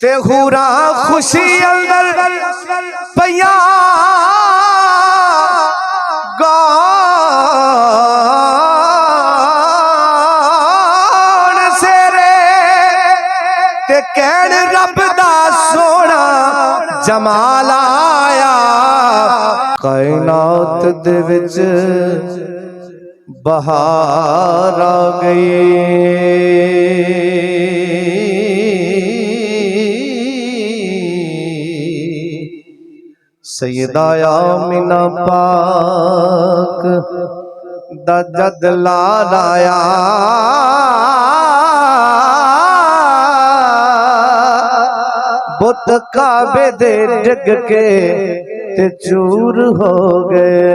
ते हूरा खुशी अंदर पया गान सेरे ते कहण रब दा सोना जमाल आया। कायनात दे विच बहार आ गई। सैयदा आमिना पाक दा जद लाल आया। बुत काबे दे डिग के ते चूर हो गए।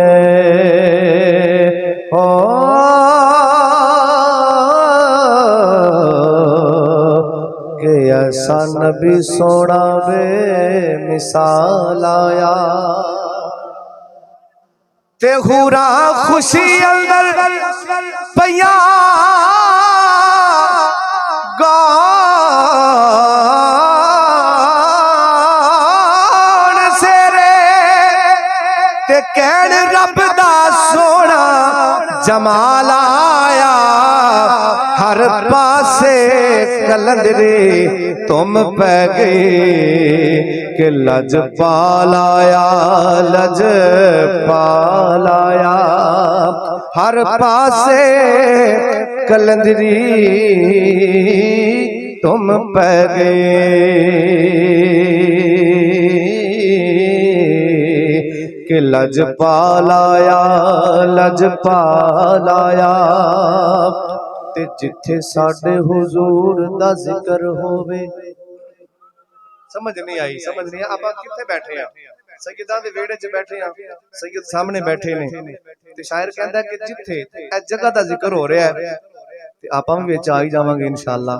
ओ के ऐसा नबी सोना बे मिसाल आया। ते हूरा खुशी अंदर पया गान सेरे ते कहण रब दा सोना जमाल आया। हर पासे कलंदरे तुम पै गए कि लज पालाया लज पालाया। हर पासे कलंदरी तुम पै गए कि लज पालाया लज पालाया। ते जिथे साडे हुजूर दा जिक्र होवे। समझ नहीं आई समझ नहीं। आप किथे बैठे हैं? सैयदा दे वेड़े च बैठे हैं, सैयद सामने बैठे ने ते शायर कहंदा कि जिथे इस जगह दा जिक्र हो रहा है ते आपां भी विच आ ही जावांगे इंशाअल्लाह।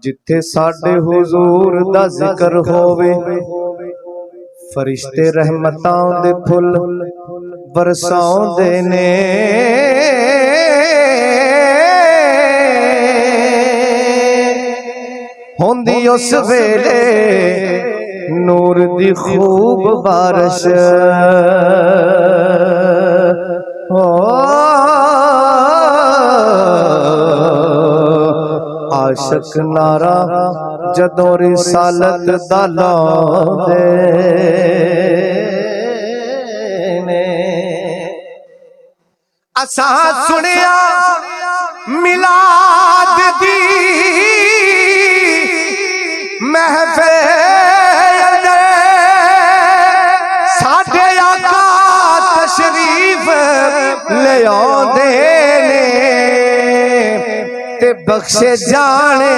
जिथे साडे हुजूर दा जिक्र होवे फरिश्ते रहमतां दे फुल बरसाउंदे ने। होंदी उस वेले नूर दी खूब बारिश। आशिक नारा जदों रिसालत दा लाउंदे ने। असां सुनिया मिलाद दी महफिल साडे आका तशरीफ ले आउंदे ने ते बख्शे जाने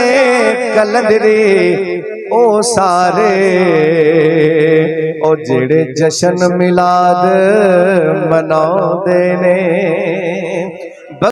कलंदरे ओ सारे ओ जेड़े जशन मिलाद मनाउंदे ने।